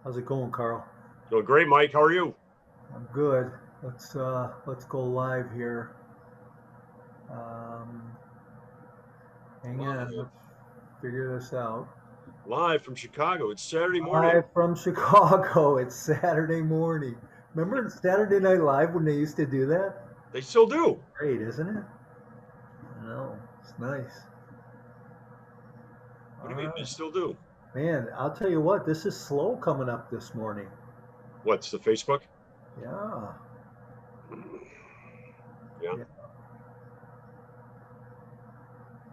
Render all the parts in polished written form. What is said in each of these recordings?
How's it going, Carl? Doing great, Mike. How are you? I'm good. Let's go live here. Um, Hang on, Live, let's figure this out. live from Chicago. It's Saturday morning. Live from Chicago. It's Saturday morning. Remember Saturday Night Live when they used to do that? They still do. Great, isn't it? I know. It's nice. What All do you mean they right. still do? Man, I'll tell you what, this is slow coming up this morning. What's the Facebook? Yeah. Yeah. Yeah.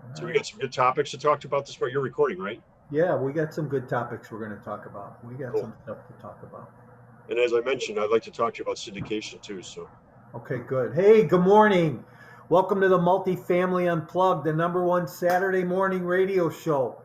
All So we right. got some good topics to talk about this part. You're recording, right? Yeah, we got some good topics we're going to talk about. We got Cool. some stuff to talk about. And as I mentioned, I'd like to talk to you about syndication too. So Okay, good. Hey, good morning. Welcome to the Multifamily Unplugged, the number one Saturday morning radio show.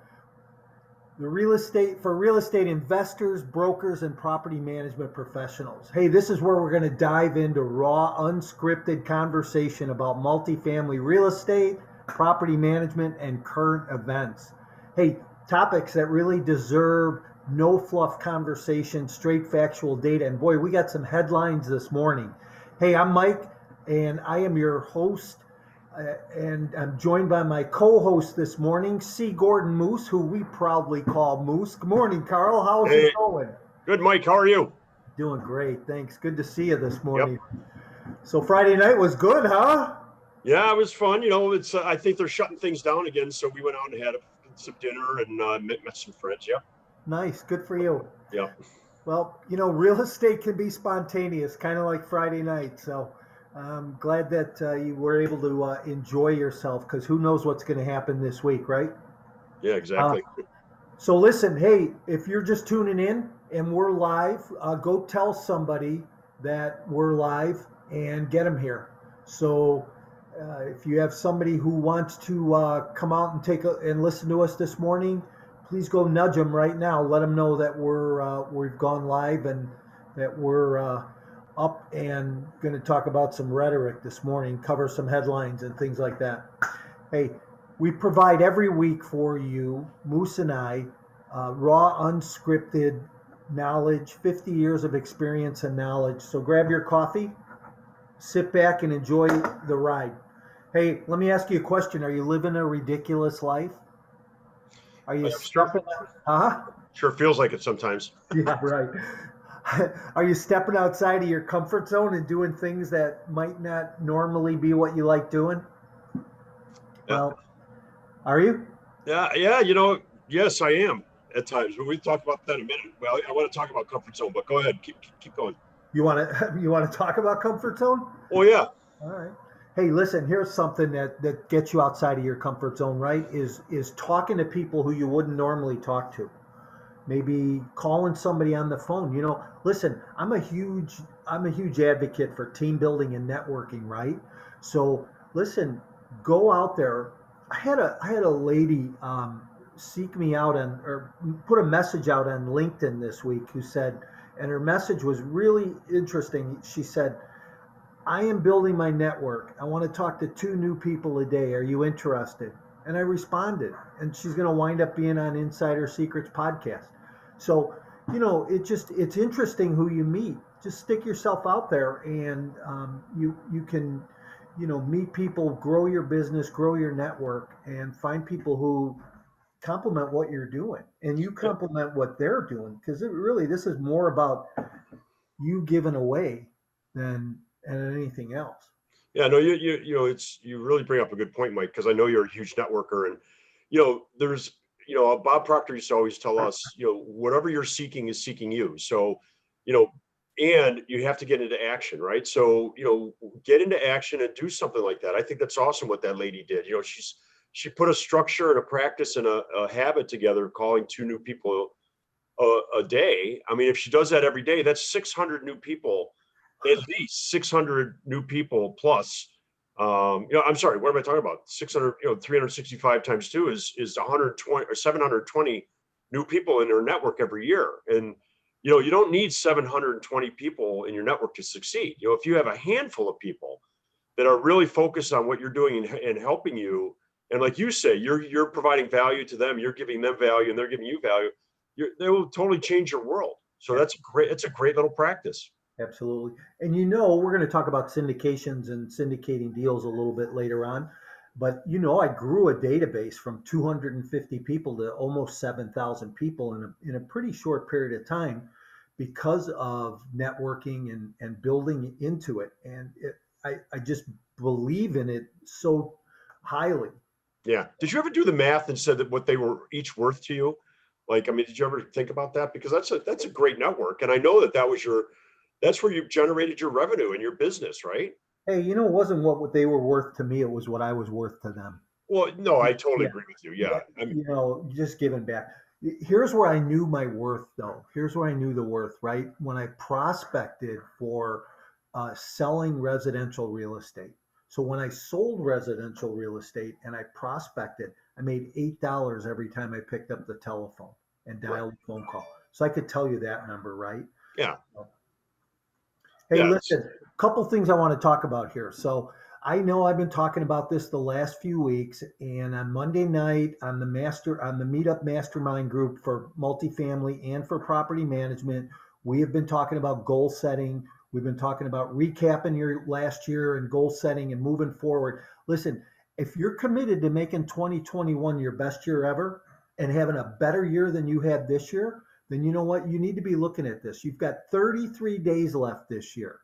The real estate investors, brokers, and property management professionals. Hey, this is where we're going to dive into raw, unscripted conversation about multifamily real estate, property management, and current events. Hey, topics that really deserve no fluff conversation, straight factual data. And boy, we got some headlines this morning. Hey, I'm Mike, and I am your host. And I'm joined by my co-host this morning, C. Gordon Moose, who we proudly call Moose. Good morning, Carl. How's hey, it going? good, Mike. How are you? Doing great, thanks. Good to see you this Yep. morning. So Friday night was good, huh? Yeah, it was fun. It's I think they're shutting things down again, so we went out and had some dinner and met some friends. Yeah. Nice, good for you. Yeah. Well, real estate can be spontaneous, kind of like Friday night. So I'm glad that you were able to enjoy yourself because who knows what's going to happen this week, right? Yeah. Uh, Exactly. So listen, hey, if you're just tuning in and we're live, go tell somebody that we're live and get them here. So if you have somebody who wants to come out and and listen to us this morning, please go nudge them right now. Let them know that we've gone live and that we're up and going to talk about some rhetoric this morning, cover some headlines and things like that. Hey, we provide every week for you, Moose and I, raw, unscripted knowledge, 50 years of experience and knowledge. So grab your coffee, sit back, and enjoy the ride. Hey, let me ask you a question. Are you living a ridiculous life? Are you Sure. stepping out? Huh? Sure feels like it sometimes. Yeah, right. Are you stepping outside of your comfort zone and doing things that might not normally be what you like doing? Yeah. Well, are you? Yeah. Yeah. Yes, I am at times. But we talk about that in a minute. Well, I want to talk about comfort zone, but go ahead. Keep going. You want to you want to talk about comfort zone? Oh yeah. All right. Hey, listen. Here's something that gets you outside of your comfort zone. Right? Is talking to people who you wouldn't normally talk to. Maybe calling somebody on the phone. Listen. I'm a huge advocate for team building and networking. Right? So listen. Go out there. I had a lady seek me out on or put a message out on LinkedIn this week who said, and her message was really interesting. She said, I am building my network. I want to talk to 2 new people a day. Are you interested? And I responded. And she's going to wind up being on Insider Secrets podcast. So, it's interesting who you meet. Just stick yourself out there and you can, meet people, grow your business, grow your network, and find people who complement what you're doing and you complement what they're doing because this is more about you giving away than anything else. Yeah, no, you really bring up a good point, Mike, because I know you're a huge networker, and there's Bob Proctor used to always tell us, whatever you're seeking is seeking you. So, you know, and you have to get into action, right? So, get into action and do something like that. I think that's awesome what that lady did. She put a structure and a practice and a habit together, calling 2 new people a day. I mean, if she does that every day, that's 600 new people, at least 600 new people plus. I'm sorry, what am I talking about? 600, 365 times 2 is 120 or 720 new people in her network every year. And, you don't need 720 people in your network to succeed. If you have a handful of people that are really focused on what you're doing and helping you, and like you say, you're providing value to them, you're giving them value, and they're giving you value. They will totally change your world. So it's a great little practice. Absolutely. And we're going to talk about syndications and syndicating deals a little bit later on. But I grew a database from 250 people to almost 7,000 people in a pretty short period of time because of networking and building into it. And I just believe in it so highly. Yeah. Did you ever do the math and said that what they were each worth to you? Like, I mean, did you ever think about that? Because that's a great network, and I know that's where you generated your revenue and your business, right? Hey, it wasn't what they were worth to me, it was what I was worth to them. Well, no, I totally Yeah. agree with you. Yeah, Yeah. I mean, just giving back. Here's where I knew my worth, though. Here's where I knew the worth, right? When I prospected for selling residential real estate. So when I sold residential real estate and I prospected, I made $8 every time I picked up the telephone and right. dialed a phone call. So I could tell you that number, right? Yeah. Hey, Yeah. listen, a couple things I want to talk about here. So I know I've been talking about this the last few weeks, and on Monday night on the Meetup Mastermind group for multifamily and for property management, we have been talking about goal setting. We've been talking about recapping your last year and goal setting and moving forward. Listen, if you're committed to making 2021 your best year ever and having a better year than you had this year, then you know what? You need to be looking at this. You've got 33 days left this year.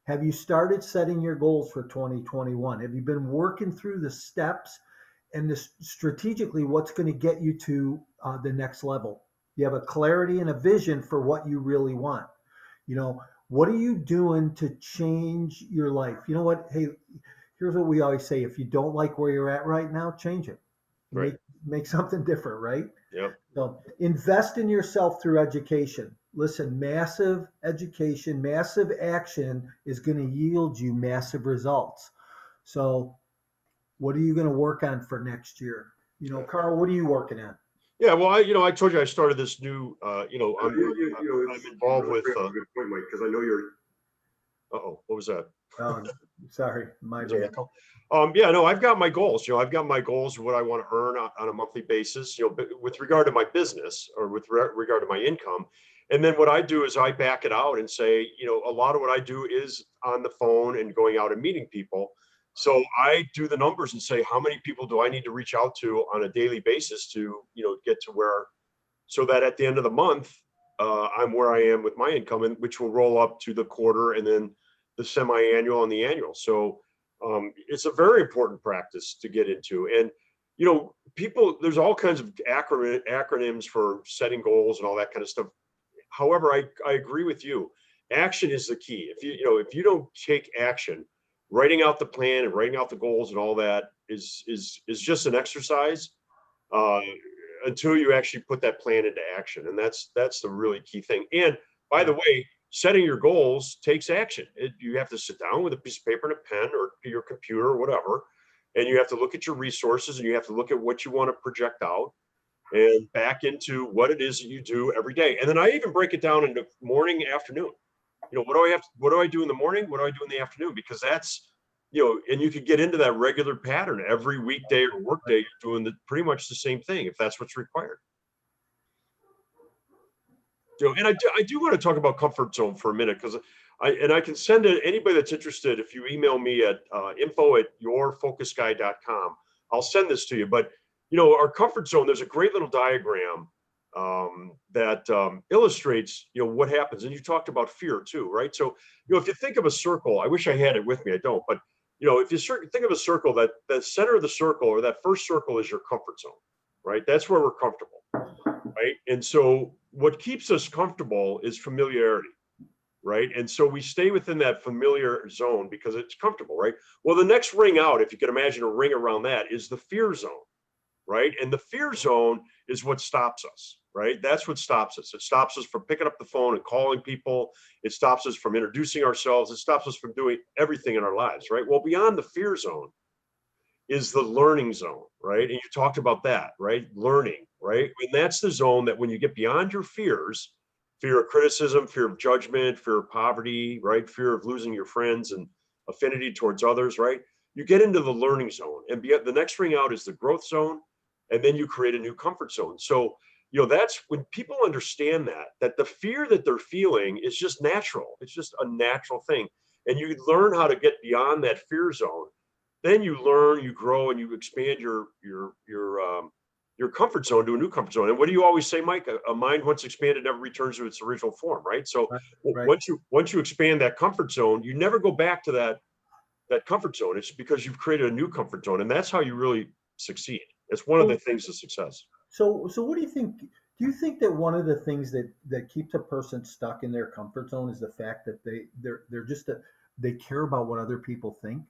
Have you started setting your goals for 2021? Have you been working through the steps and strategically what's going to get you to the next level? You have a clarity and a vision for what you really want. What are you doing to change your life? You know what? Hey, here's what we always say: if you don't like where you're at right now, change it. Right. Make something different, right? Yep. So invest in yourself through education. Listen, massive education, massive action is going to yield you massive results. So what are you going to work on for next year? Carl, what are you working on? Yeah. Well, I told you I started this new, I'm You involved really with, bring up a good point, Mike, because I know you're. what was that? Oh, sorry, my Was there an bad. echo? Yeah, no, I've got my goals. I've got my goals, what I want to earn on a monthly basis, with regard to my business or with regard to my income. And then what I do is I back it out and say, a lot of what I do is on the phone and going out and meeting people. So I do the numbers and say, how many people do I need to reach out to on a daily basis to, get to where, so that at the end of the month, I'm where I am with my income, and which will roll up to the quarter and then the semi-annual and the annual. So it's a very important practice to get into. And people, there's all kinds of acronyms for setting goals and all that kind of stuff. However, I agree with you. Action is the key. If you don't take action, writing out the plan and writing out the goals and all that is just an exercise. Uh, until you actually put that plan into action. And that's the really key thing. And by the way, setting your goals takes action. You have to sit down with a piece of paper and a pen or your computer or whatever, and you have to look at your resources and you have to look at what you want to project out and back into what it is that you do every day. And then I even break it down into morning, afternoon. What do I do in the morning? What do I do in the afternoon? Because that's, and you could get into that regular pattern every weekday or workday. You're doing pretty much the same thing if that's what's required. And I do want to talk about comfort zone for a minute, because I can send it anybody that's interested. If you email me at info@yourfocusguy.com, I'll send this to you. But our comfort zone, there's a great little diagram that illustrates what happens. And you talked about fear too, right? So if you think of a circle, I wish I had it with me, I don't, but if you think of a circle, that the center of the circle, or that first circle, is your comfort zone, right? That's where we're comfortable, right? And so what keeps us comfortable is familiarity, right? And so we stay within that familiar zone because it's comfortable, right? Well, the next ring out, if you can imagine a ring around that, is the fear zone, right? And the fear zone is what stops us, right? That's what stops us. It stops us from picking up the phone and calling people. It stops us from introducing ourselves. It stops us from doing everything in our lives, right? Well, beyond the fear zone is the learning zone, right? And you talked about that, right? Learning, right? And that's the zone that when you get beyond your fears, fear of criticism, fear of judgment, fear of poverty, right? Fear of losing your friends and affinity towards others, right? You get into the learning zone, and the next ring out is the growth zone, and then you create a new comfort zone. So that's when people understand that the fear that they're feeling is just natural. It's just a natural thing. And you learn how to get beyond that fear zone. Then you learn, you grow, and you expand your comfort zone to a new comfort zone. And what do you always say, Mike? A mind once expanded never returns to its original form, right? So Right. Right. once you expand that comfort zone, you never go back to that comfort zone. It's because you've created a new comfort zone, and that's how you really succeed. It's one of the So, things of success. so what do you think? Do you think that one of the things that keeps a person stuck in their comfort zone is the fact that they're just they care about what other people think?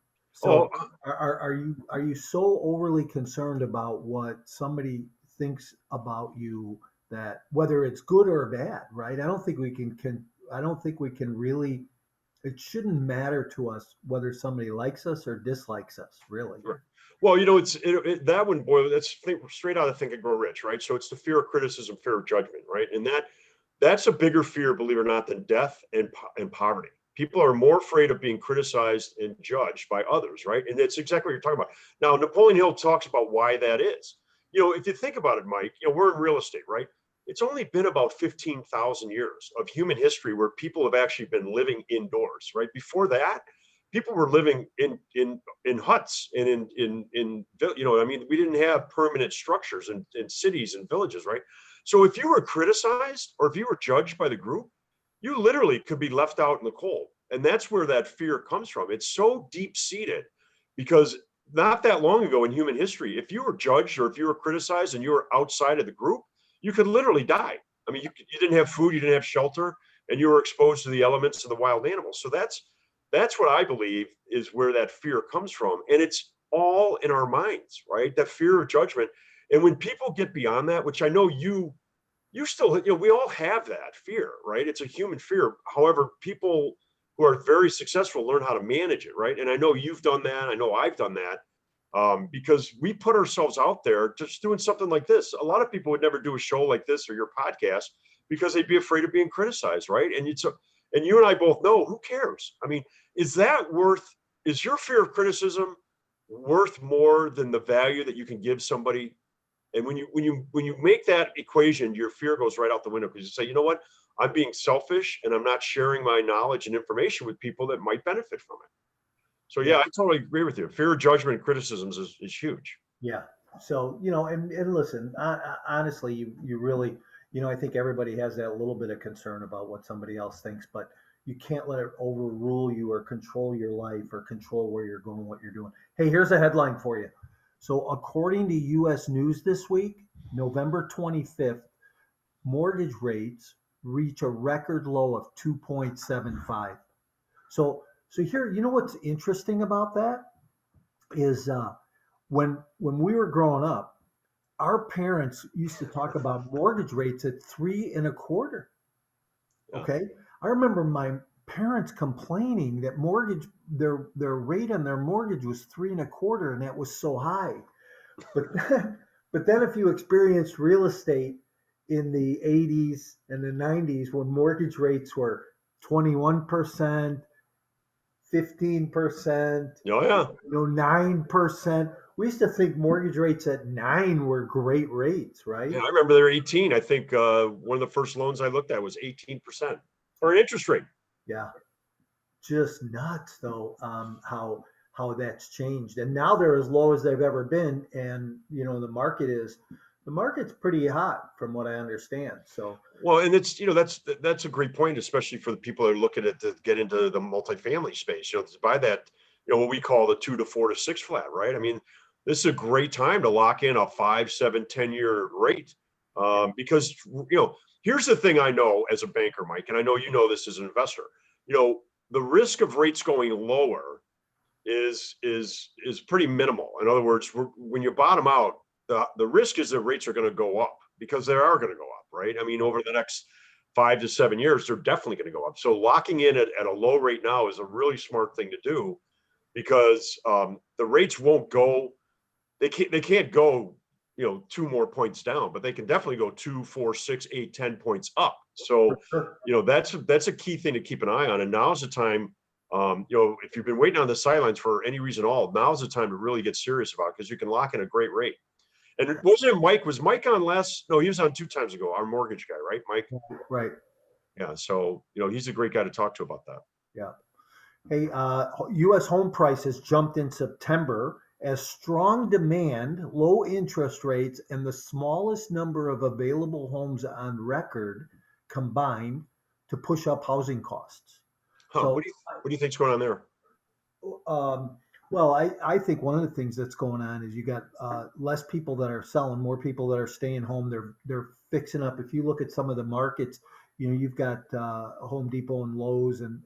Oh, So are you so overly concerned about what somebody thinks about you that whether it's good or bad, right? I don't think we can really. It shouldn't matter to us whether somebody likes us or dislikes us, really. right. Well, that one, boy, that's straight out of Think and Grow Rich, right? So it's the fear of criticism, fear of judgment, right? And that's a bigger fear, believe it or not, than death and poverty. People are more afraid of being criticized and judged by others, right? And that's exactly what you're talking about. Now, Napoleon Hill talks about why that is. If you think about it, Mike, we're in real estate, right? It's only been about 15,000 years of human history where people have actually been living indoors, right? Before that, people were living in huts and I mean, we didn't have permanent structures in cities and villages, right? So if you were criticized or if you were judged by the group, you literally could be left out in the cold. And that's where that fear comes from. It's so deep seated because not that long ago in human history, if you were judged or if you were criticized and you were outside of the group, you could literally die. I mean, you didn't have food, you didn't have shelter, and you were exposed to the elements of the wild animals. So that's what I believe is where that fear comes from. And it's all in our minds, right? That fear of judgment. And when people get beyond that, which I know you still, we all have that fear, right? It's a human fear. However, people who are very successful learn how to manage it, right? And I know you've done that. I know I've done that because we put ourselves out there just doing something like this. A lot of people would never do a show like this or your podcast because they'd be afraid of being criticized, right? And you and I both know, who cares? I mean, is your fear of criticism worth more than the value that you can give somebody? And when you make that equation, your fear goes right out the window because you say, you know what, I'm being selfish and I'm not sharing my knowledge and information with people that might benefit from it. So yeah, Yeah. I totally agree with you. Fear of judgment and criticisms is huge. Yeah. So, and listen, honestly, you really, I think everybody has that little bit of concern about what somebody else thinks, but you can't let it overrule you or control your life or control where you're going, what you're doing. Hey, here's a headline for you. So, according to US News this week, November 25th, mortgage rates reach a record low of 2.75. So here, what's interesting about that is when we were growing up, our parents used to talk about mortgage rates at 3.25. Yeah. Okay, I remember my parents complaining that their rate on their mortgage was 3.25, and that was so high. But but then if you experienced real estate in the 80s and the 90s when mortgage rates were 21%, 15%, Oh yeah. 9%. We used to think mortgage rates at 9 were great rates, right? Yeah, I remember they were 18. I think one of the first loans I looked at was 18% or an interest rate. Yeah, just nuts though. How that's changed, and now they're as low as they've ever been, and the market's pretty hot from what I understand. So Well, and that's a great point, especially for the people that are looking at to get into the multifamily space. To buy that, what we call the 2 to 4 to 6 flat, right? I mean, this is a great time to lock in a 5, 7, 10-year rate because here's the thing I know as a banker, Mike, and I know you know this as an investor. The risk of rates going lower is pretty minimal. In other words, when you bottom out, the risk is that rates are going to go up because they are going to go up, right? I mean, over the next 5 to 7 years, they're definitely going to go up. So locking in at a low rate now is a really smart thing to do because the rates won't go. They can't go 2 more points down, but they can definitely go 2, 4, 6, 8, 10 points up. So that's a key thing to keep an eye on. And now's the time. If you've been waiting on the sidelines for any reason at all, now's the time to really get serious about it because you can lock in a great rate. And wasn't it Mike? Was Mike on last? No, he was on 2 times ago. Our mortgage guy, right, Mike? Right. Yeah. So he's a great guy to talk to about that. Yeah. Hey, U.S. home prices jumped in September as strong demand, low interest rates, and the smallest number of available homes on record combined to push up housing costs. Huh? So, What do you think's going on there? um, well, I think one of the things that's going on is you got less people that are selling, more people that are staying home. They're fixing up. If you look at some of the markets, you've got Home Depot and Lowe's and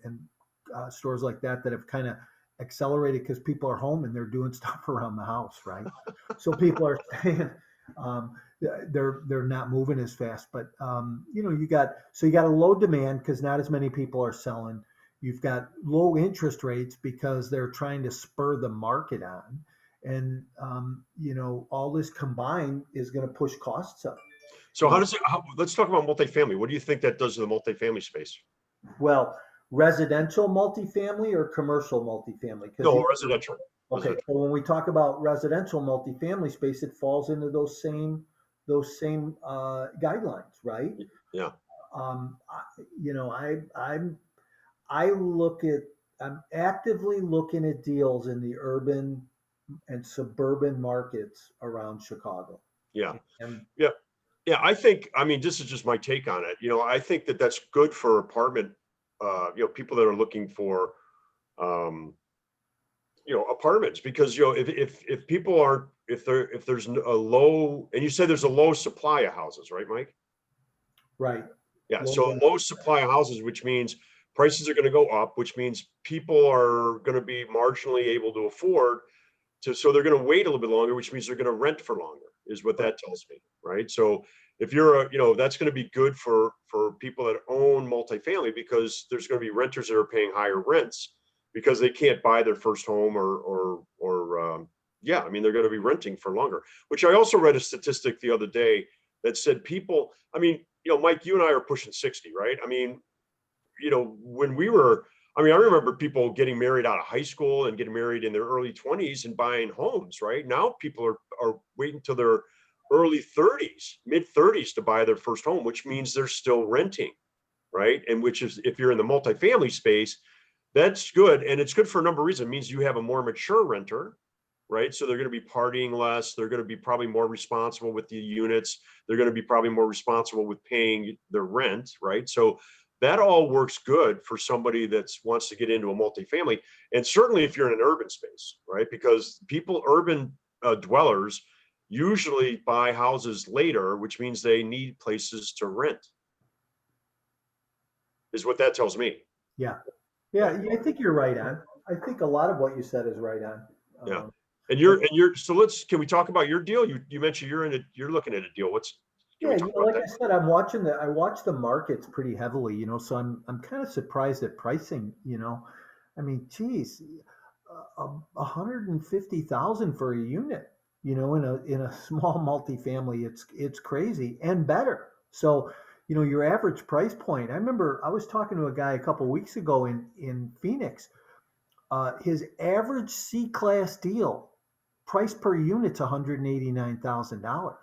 stores like that that have kind of accelerated because people are home and they're doing stuff around the house, right? So people are staying. Um, they're not moving as fast, but you got a low demand because not as many people are selling. You've got low interest rates because they're trying to spur the market on, and all this combined is going to push costs up. So let's talk about multifamily. What do you think that does to the multifamily space? Well, residential multifamily or commercial multifamily? No, residential. Okay, Residential. so when we talk about residential multifamily space, it falls into those same guidelines, right? Yeah. I'm actively looking at deals in the urban and suburban markets around Chicago. Yeah. And Yeah. Yeah. I mean, this is just my take on it. I think that that's good for apartment, people that are looking for, apartments because, if people aren't, if there's a low, and you said there's a low supply of houses, right, Mike? right. Yeah. So a low supply of houses, which means prices are going to go up, which means people are going to be marginally able to afford so they're going to wait a little bit longer, which means they're going to rent for longer, is what that tells me, right? So if you're that's going to be good for people that own multifamily because there's going to be renters that are paying higher rents because they can't buy their first home I mean, they're going to be renting for longer. Which I also read a statistic the other day that said people, I mean, Mike, you and I are pushing 60, right? I mean, when we were, I remember people getting married out of high school and getting married in their early 20s and buying homes, right? Now people are waiting till their early 30s, mid 30s to buy their first home, which means they're still renting, right? And which is, if you're in the multifamily space, that's good. And it's good for a number of reasons. It means you have a more mature renter, right? So they're going to be partying less. They're going to be probably more responsible with the units. They're going to be probably more responsible with paying their rent, right? So that all works good for somebody that wants to get into a multifamily. And certainly if you're in an urban space, right? Because urban dwellers usually buy houses later, which means they need places to rent, is what that tells me. Yeah. I think you're right on. I think a lot of what you said is right on. Yeah. And so can we talk about your deal? You mentioned you're looking at a deal. Like I said, I watch the markets pretty heavily, so I'm kind of surprised at pricing, I mean, geez, 150,000 for a unit, in a small multifamily, it's crazy and better. So, your average price point. I remember I was talking to a guy a couple weeks ago in Phoenix. His average C-class deal, price per unit's $189,000.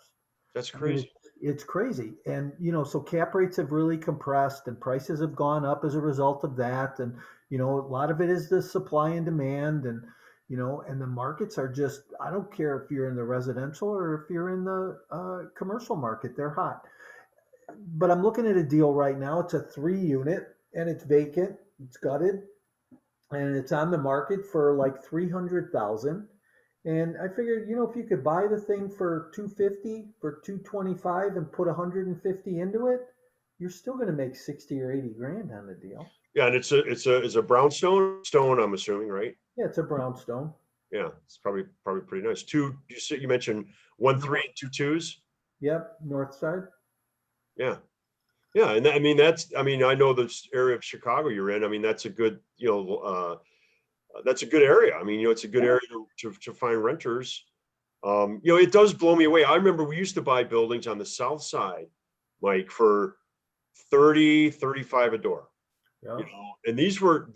That's crazy. It's crazy. And, so cap rates have really compressed and prices have gone up as a result of that. And, a lot of it is the supply and demand and, and the markets are just, I don't care if you're in the residential or if you're in the commercial market, they're hot. But I'm looking at a deal right now. It's a 3-unit and it's vacant. It's gutted and it's on the market for like 300,000. And I figured, if you could buy the thing for 250, for 225 and put 150 into it, you're still going to make 60 or 80 grand on the deal. Yeah. And it's a brownstone stone, I'm assuming, right? Yeah, it's a brownstone. Yeah. It's probably pretty nice. You mentioned 1 3 and 2 2s. Yep. North side. Yeah. Yeah. And I know this area of Chicago you're in. I mean, that's a good, that's a good area. I mean, it's a good area to find renters. It does blow me away. I remember we used to buy buildings on the south side, Mike, for 30, 35 a door. Yeah. And these were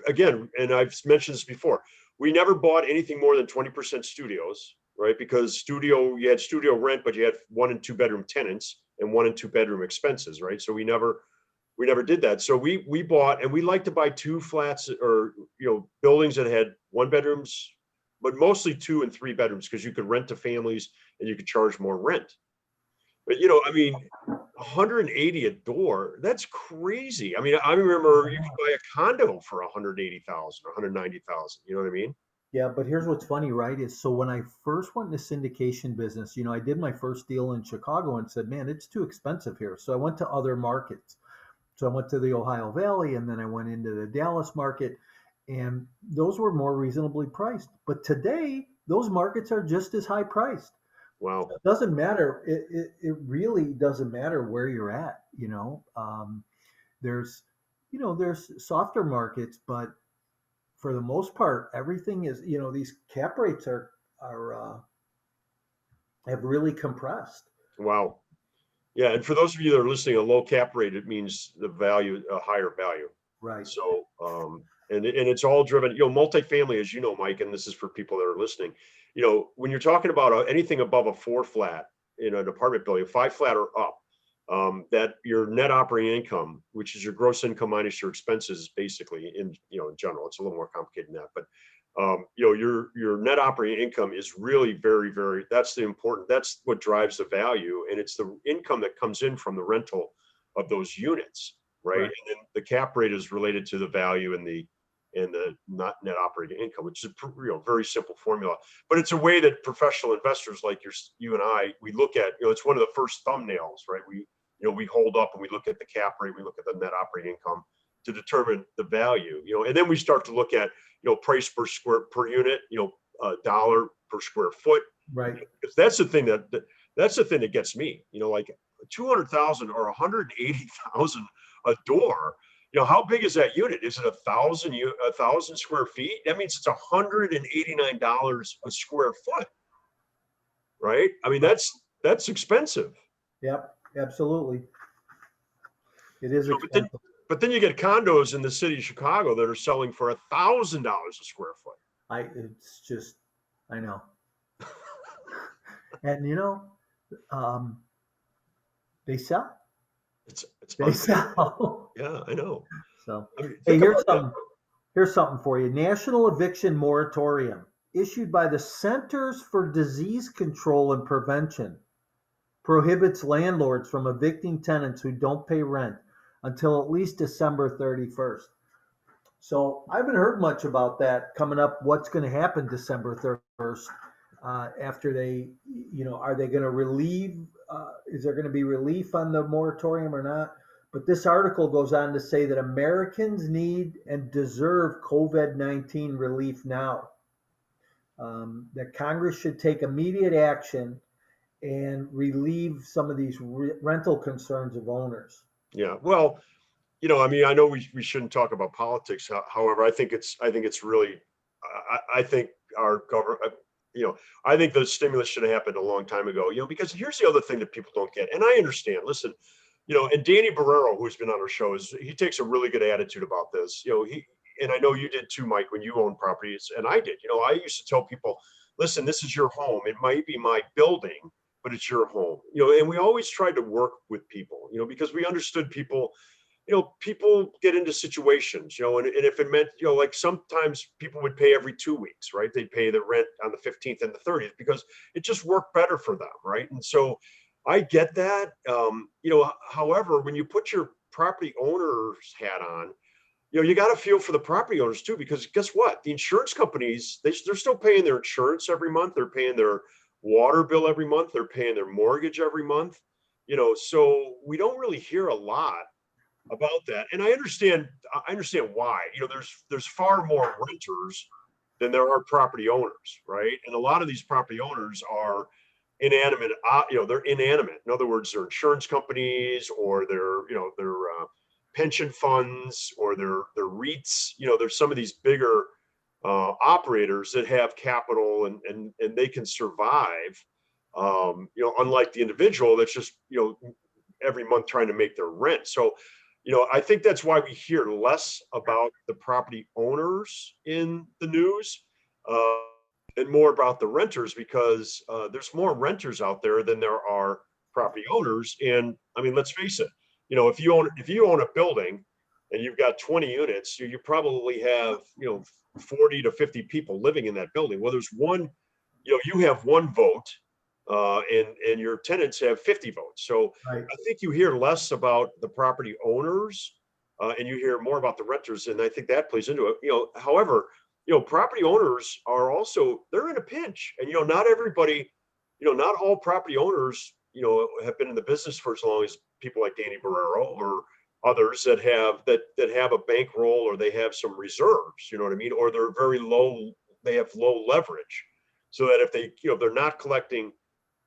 again, and I've mentioned this before, we never bought anything more than 20% studios, right? Because you had studio rent, but you had 1 and 2 bedroom tenants and 1 and 2 bedroom expenses, right? So we never did that. So we bought, and we like to buy 2 flats or buildings that had 1 bedrooms, but mostly 2 and 3 bedrooms because you could rent to families and you could charge more rent. But I mean, 180 a door, that's crazy. I mean, I remember you could buy a condo for 180,000 or 190,000. You know what I mean? Yeah, but here's what's funny, right? Is so when I first went into syndication business, I did my first deal in Chicago and said, man, it's too expensive here. So I went to other markets. So I went to the Ohio Valley and then I went into the Dallas market, and those were more reasonably priced. But today, those markets are just as high priced. Wow. It doesn't matter. It really doesn't matter where you're at. There's, there's softer markets, but for the most part, everything is, these cap rates are have really compressed. Wow. Yeah. And for those of you that are listening, a low cap rate, it means the value, a higher value. Right. So, and it's all driven, multifamily, as you know, Mike, and this is for people that are listening, when you're talking about anything above a 4 flat in an apartment building, 5 flat or up, that your net operating income, which is your gross income minus your expenses, basically in general, it's a little more complicated than that, but your net operating income is really very, very, that's what drives the value. And it's the income that comes in from the rental of those units, right? Right. And then the cap rate is related to the value and the not net operating income, which is a very simple formula. But it's a way that professional investors like you and I, we look at, it's one of the first thumbnails, right? We hold up and we look at the cap rate, we look at the net operating income to determine the value, and then we start to look at, price per unit, dollar per square foot. Right. Because that's the thing that gets me, like 200,000 or 180,000 a door. How big is that unit? Is it 1,000 square feet? That means it's $189 a square foot, right? I mean, that's expensive. Yep. Absolutely. It is So, expensive. but then you get condos in the city of Chicago that are selling for $1,000 a square foot. It's just, I know. And um, they sell. It's They unbelievable. sell. Yeah, I know. So, I mean, hey, think about that. here's something for you. National Eviction Moratorium issued by the Centers for Disease Control and Prevention prohibits landlords from evicting tenants who don't pay rent until at least December 31st. So I haven't heard much about that coming up. What's going to happen December 31st after they, are they going to relieve? Is there going to be relief on the moratorium or not? But this article goes on to say that Americans need and deserve COVID-19 relief now. That Congress should take immediate action and relieve some of these rental concerns of owners. Yeah. Well, I mean, I know we shouldn't talk about politics. However, I think it's really, I think our government, I think the stimulus should have happened a long time ago, because here's the other thing that people don't get. And I understand, listen, and Danny Barrero, who's been on our show, he takes a really good attitude about this. And I know you did too, Mike, when you owned properties, and I did. I used to tell people, listen, this is your home. It might be my building, but it's your home. And we always tried to work with people, because we understood people. People get into situations, and if it meant, like sometimes people would pay every 2 weeks, right? They'd pay the rent on the 15th and the 30th because it just worked better for them, right? And so I get that. However, when you put your property owner's hat on, you got to feel for the property owners too, because guess what? The insurance companies, they're still paying their insurance every month. They're paying their water bill every month. They're paying their mortgage every month, so we don't really hear a lot about that. And I understand why. There's far more renters than there are property owners, right? And a lot of these property owners are inanimate. They're inanimate. In other words, they're insurance companies or they're pension funds or they're REITs. There's some of these bigger operators that have capital and they can survive. Unlike the individual that's just every month trying to make their rent. So I think that's why we hear less about the property owners in the news. and more about the renters, because there's more renters out there than there are property owners. And I mean, let's face it, if you own a building and you've got 20 units, you probably have 40 to 50 people living in that building. Well, there's one, you have one vote, and your tenants have 50 votes. So Right. I think you hear less about the property owners, and you hear more about the renters, and I think that plays into it. However, property owners are also, they're in a pinch, and not everybody, not all property owners, have been in the business for as long as people like Danny Barrero or others that have a bankroll, or they have some reserves, you know what I mean, or they're very low, they have low leverage, so that if they, if they're not collecting,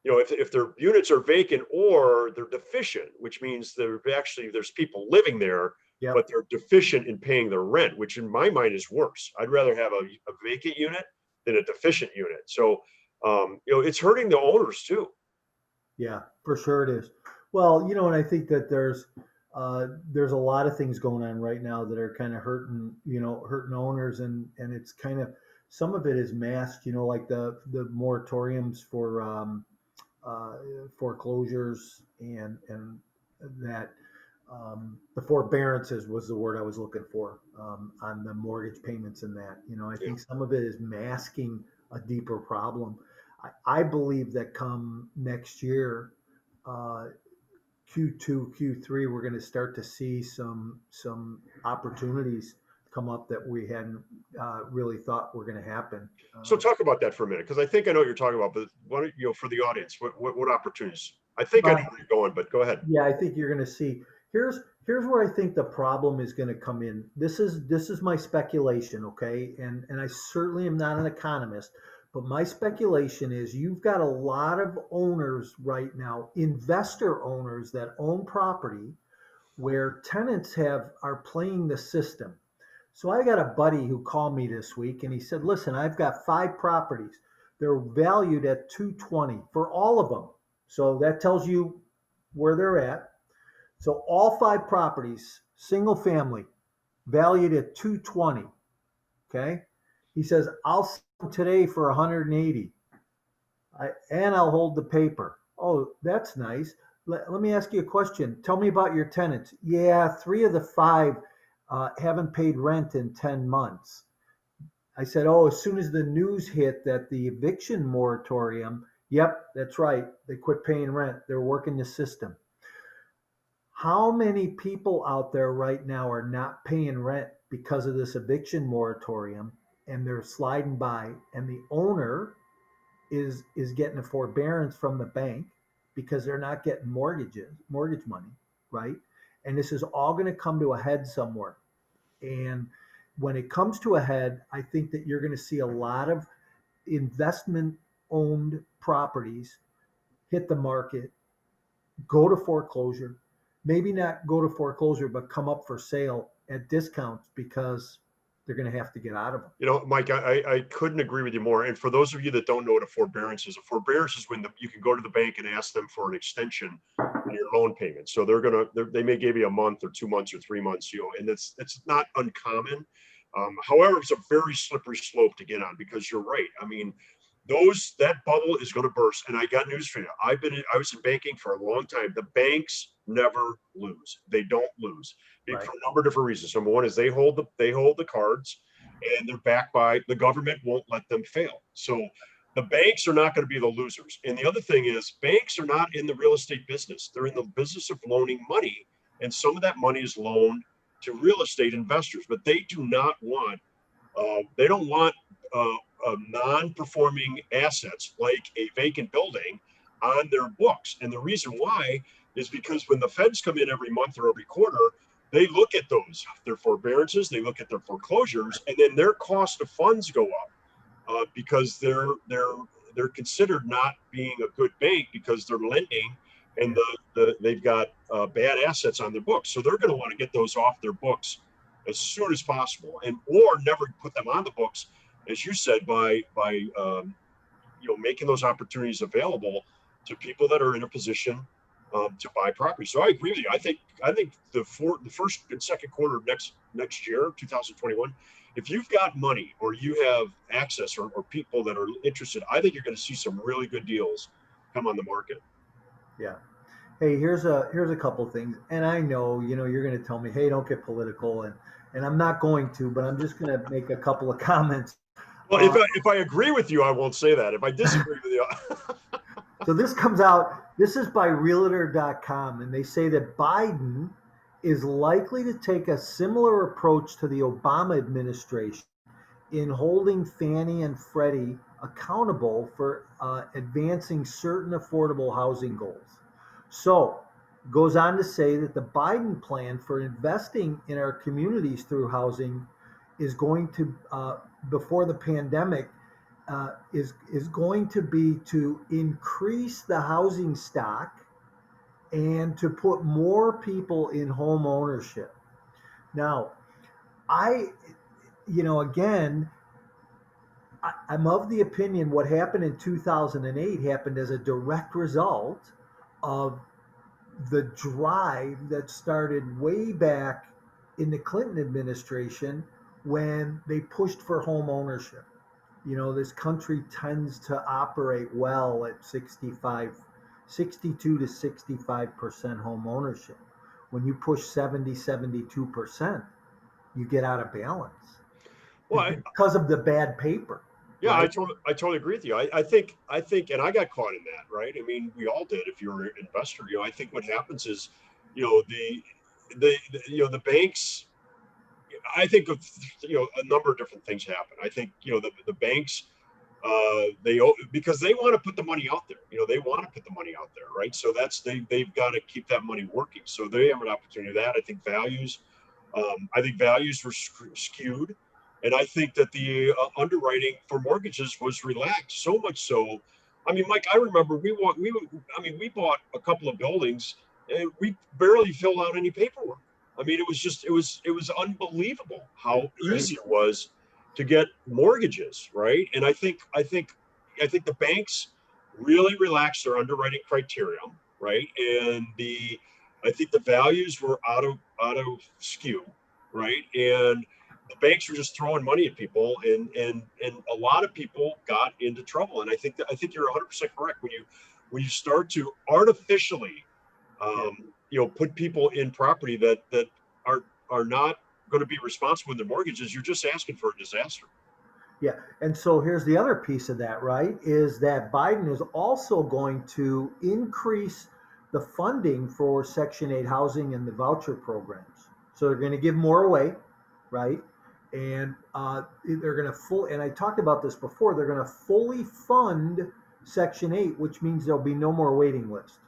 if their units are vacant or they're deficient, which means there's people living there, but Yep. they're deficient in paying their rent, which in my mind is worse. I'd rather have a vacant unit than a deficient unit. So, it's hurting the owners too. Yeah, for sure it is. Well, and I think that there's a lot of things going on right now that are kind of hurting owners, and it's kind of, some of it is masked, like the moratoriums for uh, foreclosures, and that the forbearances was the word I was looking for, on the mortgage payments, and that, I Yeah. think some of it is masking a deeper problem. I believe that come next year, uh, Q2, Q3, we're going to start to see some opportunities come up that we hadn't really thought were going to happen. So talk about that for a minute, because I think I know what you're talking about, but for the audience, what opportunities? I think I know Well, where you're going, but go ahead. yeah, I think you're going to see. Here's where I think the problem is going to come in. This is my speculation, okay? And I certainly am not an economist, but my speculation is you've got a lot of owners right now, investor owners that own property, where tenants are playing the system. So I got a buddy who called me this week, and he said, "Listen, I've got 5 properties. They're valued at 220 for all of them." So that tells you where they're at. So all 5 properties, single family, valued at 220. Okay. He says, "I'll sell them today for 180. And I'll hold the paper." Oh, that's nice. Let me ask you a question. Tell me about your tenants. Yeah, 3 of the 5 haven't paid rent in 10 months. I said, "Oh, as soon as the news hit that the eviction moratorium," yep, that's right. They quit paying rent. They're working the system. How many people out there right now are not paying rent because of this eviction moratorium, and they're sliding by, and the owner is getting a forbearance from the bank because they're not getting mortgage money, right? And this is all going to come to a head somewhere. And when it comes to a head, I think that you're going to see a lot of investment owned properties hit the market, go to foreclosure, maybe not go to foreclosure, but come up for sale at discounts because they're going to have to get out of them. Mike, I couldn't agree with you more. And for those of you that don't know what a forbearance is when you can go to the bank and ask them for an extension in your loan payment. So they may give you a month or 2 months or 3 months, and it's not uncommon. However, it's a very slippery slope to get on, because you're right. I mean, that bubble is going to burst. And I got news for you. I was in banking for a long time. The banks never lose. They don't lose Right. for a number of different reasons. Number one is they hold the cards, and they're backed by the government, won't let them fail. So the banks are not going to be the losers. And the other thing is, banks are not in the real estate business. They're in the business of loaning money. And some of that money is loaned to real estate investors, but they do not want, they don't want non-performing assets like a vacant building on their books. And the reason why is because when the feds come in every month or every quarter, they look at their forbearances, they look at their foreclosures, and then their cost of funds go up, because they're considered not being a good bank because they're lending, and they've got bad assets on their books. So they're going to want to get those off their books as soon as possible, or never put them on the books, as you said, by making those opportunities available to people that are in a position to buy property. So I agree with you. I think the first and second quarter of next year, 2021, if you've got money or you have access or people that are interested, I think you're going to see some really good deals come on the market. Yeah. Hey, here's a couple things, and I know you're going to tell me, hey, don't get political, and I'm not going to, but I'm just going to make a couple of comments. Well, Uh, if I agree with you, I won't say that. If I disagree with you, so this comes out. This is by Realtor.com, and they say that Biden is likely to take a similar approach to the Obama administration in holding Fannie and Freddie accountable for advancing certain affordable housing goals. So, goes on to say that the Biden plan for investing in our communities through housing is going to, before the pandemic, is going to be to increase the housing stock and to put more people in home ownership. Now, I, again, I'm of the opinion what happened in 2008 happened as a direct result of the drive that started way back in the Clinton administration when they pushed for home ownership. This country tends to operate well at 62 to 65% home ownership. When you push 70, 72%, you get out of balance well, because of the bad paper, yeah, right? I totally agree with you. I think, and I got caught in that, right? I mean, we all did. If you're an investor, I think what happens is, the banks. I think of a number of different things happen. I think the banks because they want to put the money out there. They want to put the money out there, right? So they've got to keep that money working. So they have an opportunity to that. I think values were skewed, and I think that the underwriting for mortgages was relaxed so much so. I mean, Mike, I remember we bought a couple of buildings and we barely filled out any paperwork. I mean, it was unbelievable how easy it was to get mortgages, right? And I think the banks really relaxed their underwriting criteria, right? And the I think the values were out of skew, right? And the banks were just throwing money at people, and a lot of people got into trouble. And I think you're 100% correct when you start to artificially, Yeah. put people in property that are not going to be responsible with their mortgages. You're just asking for a disaster. Yeah. And so here's the other piece of that, right? Is that Biden is also going to increase the funding for Section 8 housing and the voucher programs. So they're going to give more away, right? And they're going to and I talked about this before, they're going to fully fund Section 8, which means there'll be no more waiting list.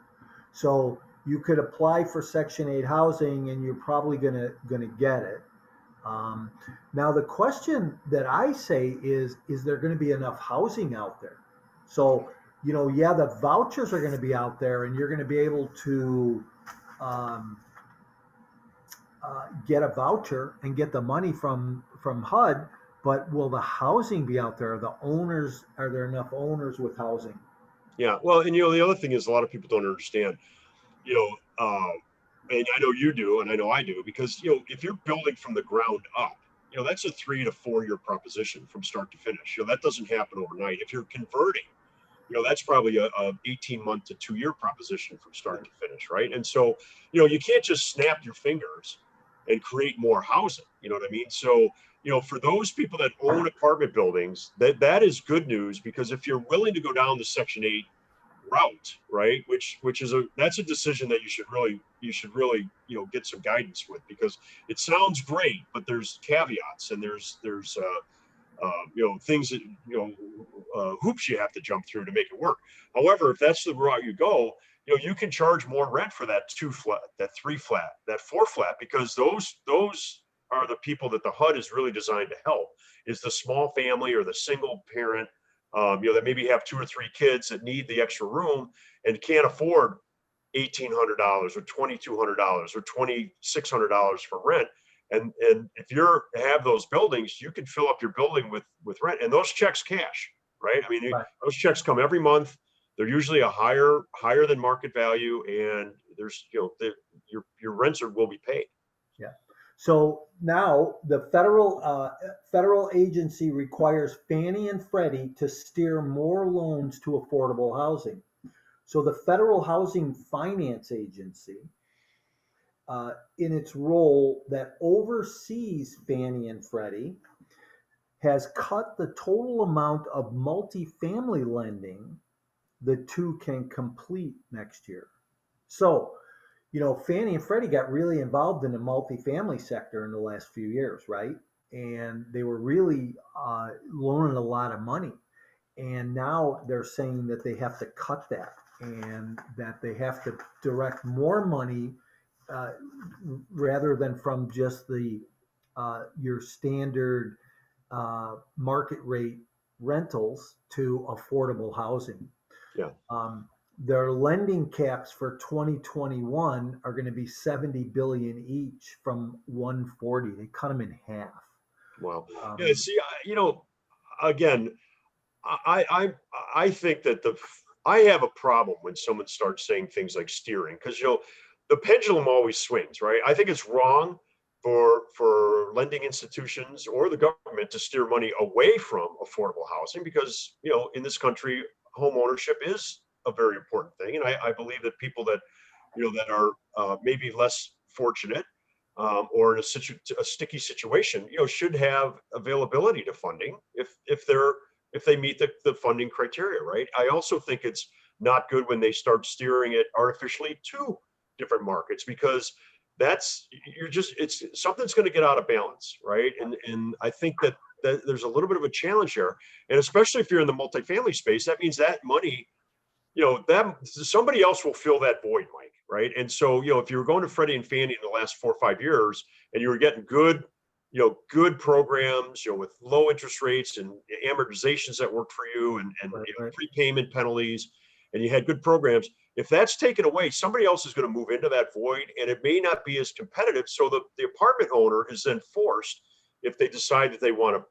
So you could apply for Section 8 housing and you're probably going to get it. Um, Now, the question that I say is there going to be enough housing out there? So, yeah, the vouchers are going to be out there and you're going to be able to um, get a voucher and get the money from HUD, but will the housing be out there? Are there enough owners with housing? Yeah. Well, and the other thing is a lot of people don't understand, you know, and I know you do, and I know I do, because if you're building from the ground up, that's a 3 to 4 year proposition from start to finish. That doesn't happen overnight. If you're converting, that's probably a 18-month to 2 year proposition from start to finish, right? And so, you can't just snap your fingers and create more housing. You know what I mean? So, for those people that own apartment buildings, that is good news, because if you're willing to go down the Section 8 route, right, which is that's a decision that you should really get some guidance with, because it sounds great, but there's caveats, and there's things that hoops you have to jump through to make it work. However, if that's the route you go, you can charge more rent for that 2 flat, that 3 flat, that 4 flat, because those are the people that the HUD is really designed to help, is the small family or the single parent, that maybe have 2 or 3 kids that need the extra room and can't afford $1,800 or $2,200 or $2,600 for rent. And if you have those buildings, you can fill up your building with rent, and those checks cash, right? I mean, Right. those checks come every month. they're usually a higher than market value, and there's your rents will be paid. Yeah. So now the federal agency requires Fannie and Freddie to steer more loans to affordable housing. So the Federal Housing Finance Agency, in its role that oversees Fannie and Freddie, has cut the total amount of multifamily lending the two can complete next year. So, Fannie and Freddie got really involved in the multifamily sector in the last few years, right? And they were really loaning a lot of money. And now they're saying that they have to cut that and that they have to direct more money uh, rather than from just the your standard market rate rentals to affordable housing. Yeah. Their lending caps for 2021 are going to be 70 billion each from 140. They cut them in half. Wow. Yeah. Um, See, again, I I think that I have a problem when someone starts saying things like steering, because the pendulum always swings, right? I think it's wrong for lending institutions or the government to steer money away from affordable housing, because in this country, home ownership is a very important thing, and I believe that people that that are maybe less fortunate, or in a sticky situation, should have availability to funding if they meet the funding criteria, right? I also think it's not good when they start steering it artificially to different markets, because that's you're just it's something's going to get out of balance, right? And I think that there's a little bit of a challenge here, and especially if you're in the multifamily space, that means that money, that somebody else will fill that void, Mike, right? And so, if you were going to Freddie and Fannie in the last 4 or 5 years and you were getting good programs, with low interest rates and amortizations that worked for you, and right, right. prepayment penalties, and you had good programs, if that's taken away, somebody else is going to move into that void, and it may not be as competitive. So the apartment owner is then forced, if they decide that they want to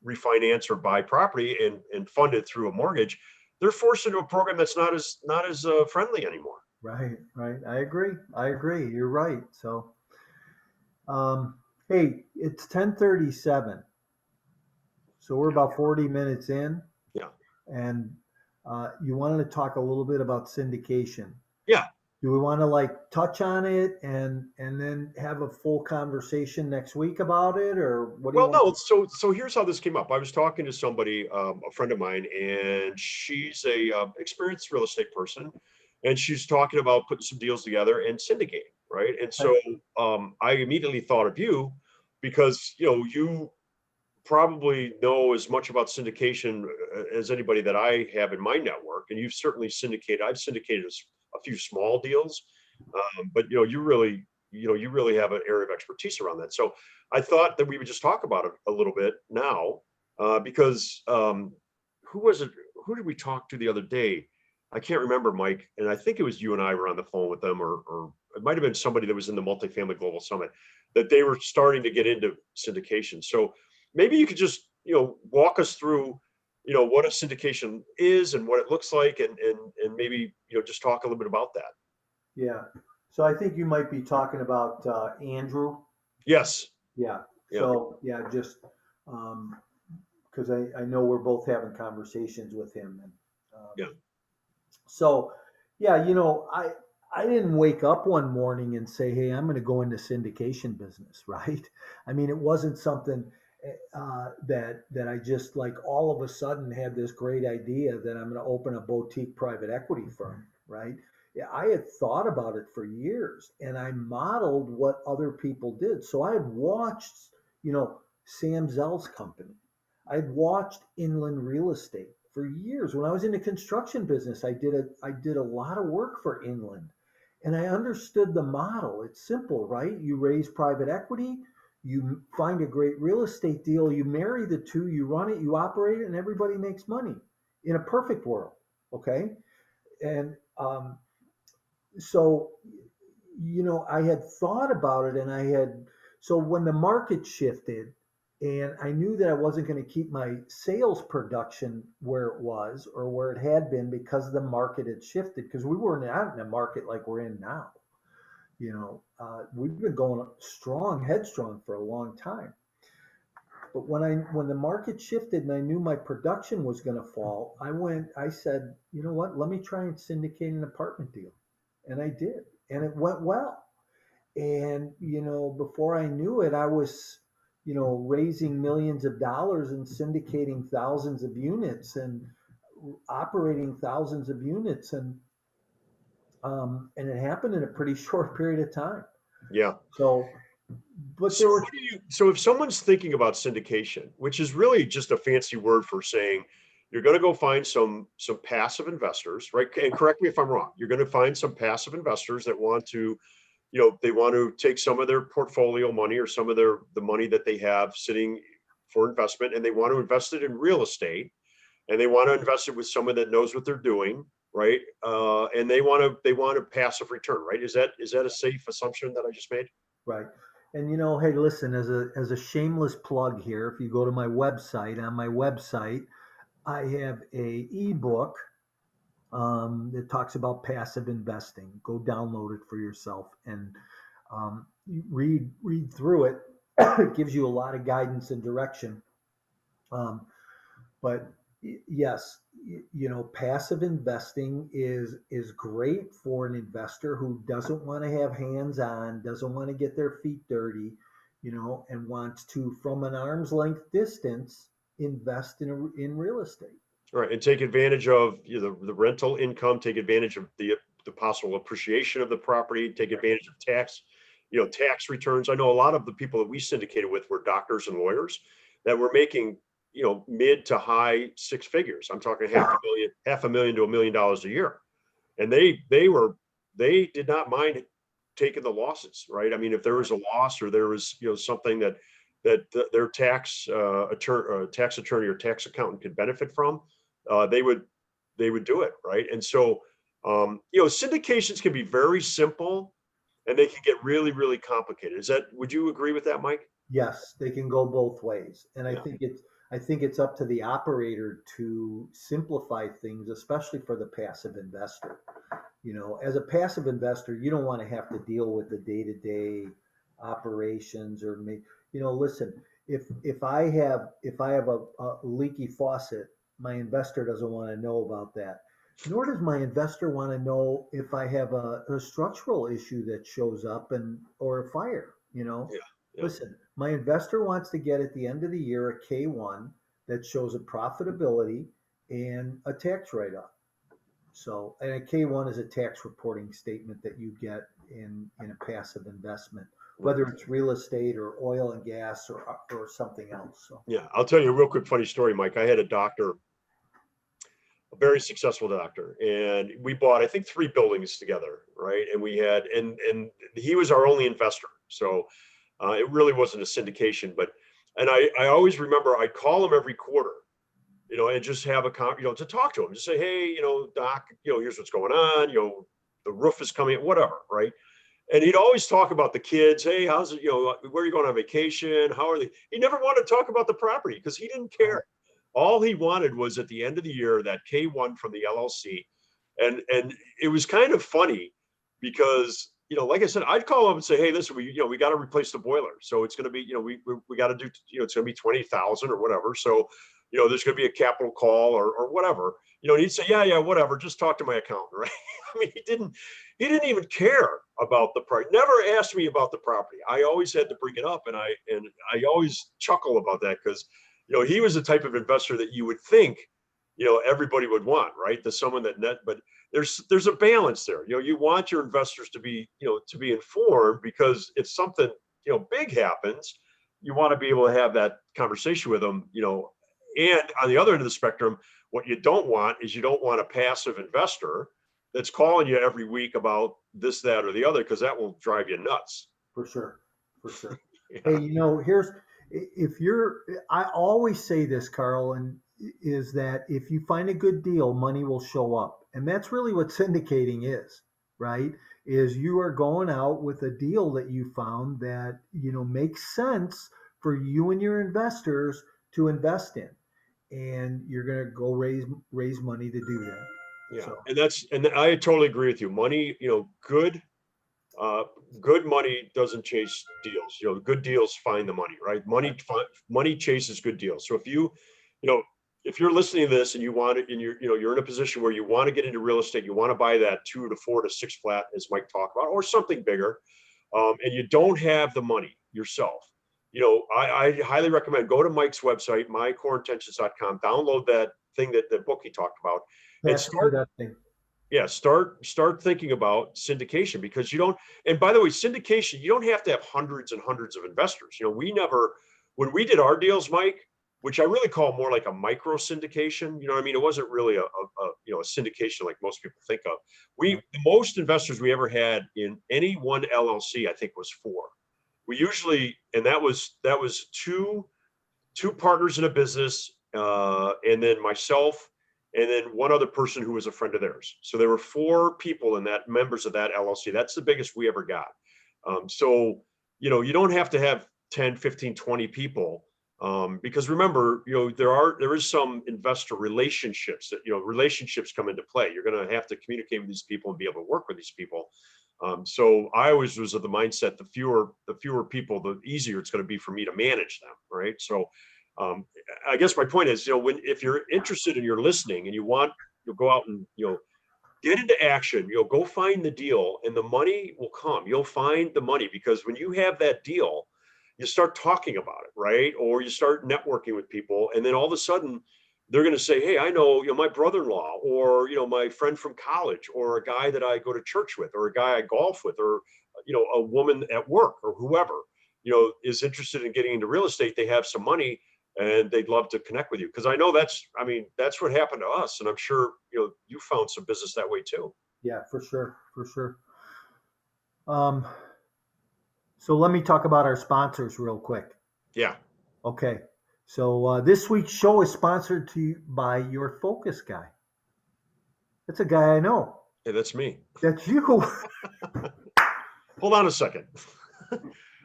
refinance or buy property and fund it through a mortgage, they're forced into a program that's not as friendly anymore. Right, right. I agree. I agree. You're right. So, hey, it's 10:37. So we're about 40 minutes in, Yeah, and you wanted to talk a little bit about syndication. yeah. Do we want to like touch on it and then have a full conversation next week about it, or what do you Well, want? no. So here's how this came up. I was talking to somebody, a friend of mine, and she's a experienced real estate person, and she's talking about putting some deals together and syndicating, right? And so I immediately thought of you, because you probably know as much about syndication as anybody that I have in my network, and you've certainly syndicated. I've syndicated a few small deals, but you really have an area of expertise around that. So I thought that we would just talk about it a little bit now, because who was it? Who did we talk to the other day? I can't remember, Mike, and I think it was you and I were on the phone with them, or it might have been somebody that was in the Multifamily Global Summit, that they were starting to get into syndication. So maybe you could just walk us through what a syndication is and what it looks like, and maybe just talk a little bit about that. Yeah. So I think you might be talking about Andrew. Yes. Yeah. Yeah. So yeah, just because I know we're both having conversations with him, and Yeah. so yeah, I didn't wake up one morning and say, hey, I'm going to go into syndication business, right? I mean, it wasn't something that I just like all of a sudden had this great idea that I'm going to open a boutique private equity firm, right? Yeah, I had thought about it for years and I modeled what other people did. So I had watched, Sam Zell's company. I'd watched Inland Real Estate for years. When I was in the construction business, I did a lot of work for Inland, and I understood the model. It's simple, right? You raise private equity, you find a great real estate deal, you marry the two, you run it, you operate it, and everybody makes money in a perfect world. Okay. And so, I had thought about it, and so when the market shifted And I knew that I wasn't going to keep my sales production where it was or where it had been because the market had shifted. Because we weren't out in a market like we're in now. We've been going strong, headstrong for a long time. But when the market shifted and I knew my production was going to fall, I said, you know what? Let me try and syndicate an apartment deal, and I did, and it went well. And before I knew it, I was raising millions of dollars and syndicating thousands of units and operating thousands of units, and it happened in a pretty short period of time. Yeah. So, but So there were so if someone's thinking about syndication, which is really just a fancy word for saying you're going to go find some passive investors, right? And correct me if I'm wrong. You're going to find some passive investors that want to, they want to take some of their portfolio money or some of the money that they have sitting for investment, and they want to invest it in real estate, and they want to invest it with someone that knows what they're doing, right? And they want a passive return, right? Is that a safe assumption that I just made? right. And hey, listen, as a shameless plug here, if you go to my website, on my website, I have a ebook that talks about passive investing. Go download it for yourself and read through it. It gives you a lot of guidance and direction. Um, but yes, passive investing is great for an investor who doesn't want to have hands on, doesn't want to get their feet dirty, and wants to, from an arm's length distance, invest in real estate. Right, and take advantage of the rental income, take advantage of the possible appreciation of the property, take advantage of tax returns. I know a lot of the people that we syndicated with were doctors and lawyers that were making mid to high six figures. I'm talking half a million to $1 million a year, and they did not mind taking the losses. Right, I mean, if there was a loss or there was something that their tax attorney or tax accountant could benefit from, uh, they would they would do it, right? And so, syndications can be very simple, and they can get really, really complicated. Would you agree with that, Mike? Yes, they can go both ways, and I Yeah, think it's up to the operator to simplify things, especially for the passive investor. As a passive investor, you don't want to have to deal with the day-to-day operations or make, listen, if I have a leaky faucet, my investor doesn't want to know about that. Nor does my investor want to know if I have a structural issue that shows up or a fire. yeah, yeah. Listen, my investor wants to get at the end of the year a K1 that shows a profitability and a tax write-off. So, and a K1 is a tax reporting statement that you get in a passive investment, Right. whether it's real estate or oil and gas or something else. So, Yeah, I'll tell you a real quick funny story, Mike. I had a doctor, a very successful doctor, and we bought, I think, three buildings together, right? And we had, and he was our only investor, so it really wasn't a syndication. But and I always remember I'd call him every quarter, and just have to talk to him, just say, hey, doc, here's what's going on, the roof is coming, whatever, right? And he'd always talk about the kids. Hey, how's it, where are you going on vacation? How are they? He never wanted to talk about the property because he didn't care. All he wanted was at the end of the year that K1 from the LLC. And it was kind of funny because, like I said, I'd call him and say, hey, listen, we got to replace the boiler. So it's going to be, we got to do, it's going to be 20,000 or whatever. So, there's going to be a capital call or whatever, and he'd say, yeah, whatever. Just talk to my accountant, right? I mean, he didn't even care about the property. Never asked me about the property. I always had to bring it up, and I always chuckle about that because he was the type of investor that you would think everybody would want, right? The someone but there's a balance there. You want your investors to be informed because if something big happens, you want to be able to have that conversation with them. And on the other end of the spectrum, what you don't want is you don't want a passive investor that's calling you every week about this, that, or the other, because that will drive you nuts. for sure, for sure. Hey, Yeah. if you're, I always say this, Carl, and is that if you find a good deal, money will show up. And that's really what syndicating is, right? Is you are going out with a deal that you found that, makes sense for you and your investors to invest in, and you're going to go raise money to do that. Yeah, So and I totally agree with you. Money, uh, good money doesn't chase deals. Good deals find the money, right? Money chases good deals. So you know, if you're listening to this and you want it, and you're in a position where you want to get into real estate, you want to buy that 2 to 4 to 6 flat, as Mike talked about, or something bigger, and you don't have the money yourself. I highly recommend go to Mike's website, mycoreintentions.com, download that thing that the book he talked about, and passive investing. start thinking about syndication, because you don't, and by the way, syndication, you don't have to have hundreds and hundreds of investors. When we did our deals, Mike, which I really call more like a micro syndication, what I mean? It wasn't really a syndication like most people think of. The most investors we ever had in any one LLC, I think, was 4. We usually, and that was two partners in a business, and then myself, and then one other person who was a friend of theirs. So there were 4 people in that, members of that LLC. That's the biggest we ever got. So, you don't have to have 10, 15, 20 people. Because remember, there is some investor relationships that, relationships come into play. You're going to have to communicate with these people and be able to work with these people. So I always was of the mindset, the fewer people, the easier it's going to be for me to manage them. Right. So, I guess my point is, if you're interested and you're listening and you'll go out and, get into action, go find the deal, and the money will come. You'll find the money, because when you have that deal, you start talking about it, right? Or you start networking with people, and then all of a sudden they're going to say, hey, I know, my brother-in-law, or, my friend from college, or a guy that I go to church with, or a guy I golf with, or, a woman at work, or whoever, is interested in getting into real estate. They have some money and they'd love to connect with you. Because I know that's what happened to us. And I'm sure, you found some business that way too. Yeah, for sure, for sure. Um, so let me talk about our sponsors real quick. Yeah. Okay. So this week's show is sponsored to you by your Focus guy. That's a guy I know. Hey, that's me. That's you. Hold on a second.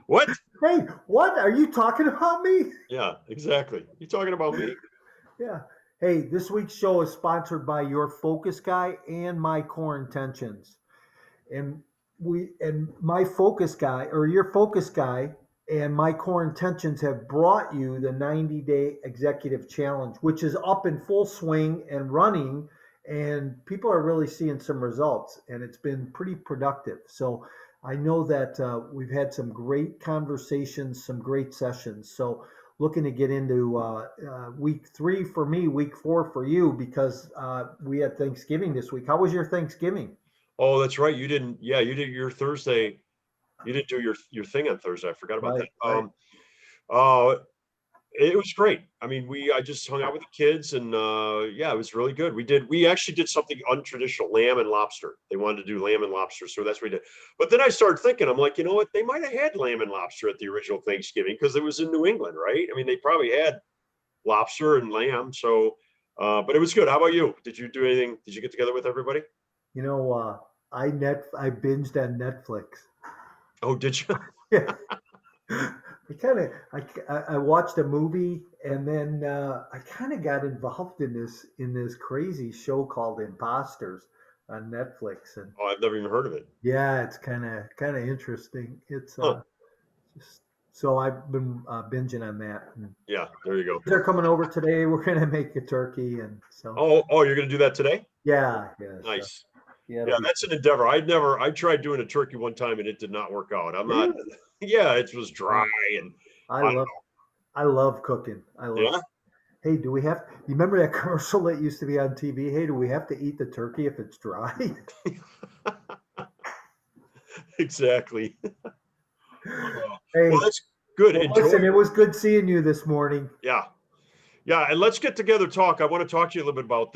What? Hey, what? Are you talking about me? Yeah, exactly. You talking about me? Yeah. Hey, this week's show is sponsored by your Focus guy and my Core Intentions. And my Focus guy, or your Focus guy, and my Core Intentions have brought you the 90-day executive challenge, which is up in full swing and running, and people are really seeing some results, and it's been pretty productive. So I know that we've had some great conversations, some great sessions. So looking to get into week 3 for me, week 4 for you, because we had Thanksgiving this week. How was your Thanksgiving? Oh, that's right. You didn't. Yeah, you did your Thursday. You didn't do your thing on Thursday. I forgot about Right, that. right. Uh, it was great. I just hung out with the kids, and yeah, it was really good. We actually did something untraditional, lamb and lobster. They wanted to do lamb and lobster, so that's what we did. But then I started thinking, I'm like, you know what? They might have had lamb and lobster at the original Thanksgiving, because it was in New England, right? They probably had lobster and lamb. So, but it was good. How about you? Did you do anything? Did you get together with everybody? You know, I binged on Netflix. Oh, did you? Yeah, I watched a movie, and then I kind of got involved in this crazy show called Imposters on Netflix, and Oh, I've never even heard of it. yeah, it's kind of interesting. It's Huh. just so I've been binging on that. And Yeah, there you go. they're coming over today. We're gonna make a turkey, and so Oh, you're gonna do that today? yeah. So Nice. yeah, it'll Yeah, be that's an endeavor. I tried doing a turkey one time and it did not work out. I'm not, really. yeah, it was dry, Oh, and I I don't love I love cooking. I know. love. Yeah, Hey, do we have? You remember that commercial that used to be on TV? Hey, do we have to eat the turkey if it's dry? exactly. Well, Hey, that's good. well, Enjoy. listen, it was good seeing you this morning. Yeah. Yeah. And let's get together, talk. I want to talk to you a little bit about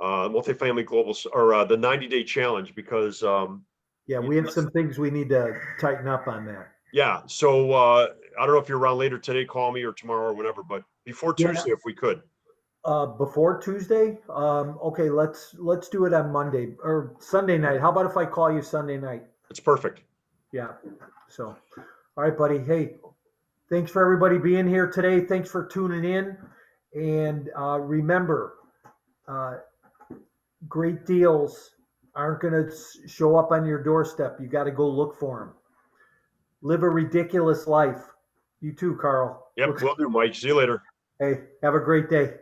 multifamily global, or the 90-day challenge, because, Yeah, we have some things we need to tighten up on that. yeah. So, I don't know if you're around later today, call me, or tomorrow, or whenever, but before Yeah, Tuesday, if we could. before Tuesday. Okay, let's do it on Monday or Sunday night. How about if I call you Sunday night? It's perfect. Yeah. So, All right, buddy. Hey, thanks for everybody being here today. Thanks for tuning in. And remember, uh, great deals aren't going to show up on your doorstep. You got to go look for them. Live a ridiculous life. You too, Carl. Yep, will do, Mike. See you later. Hey, have a great day.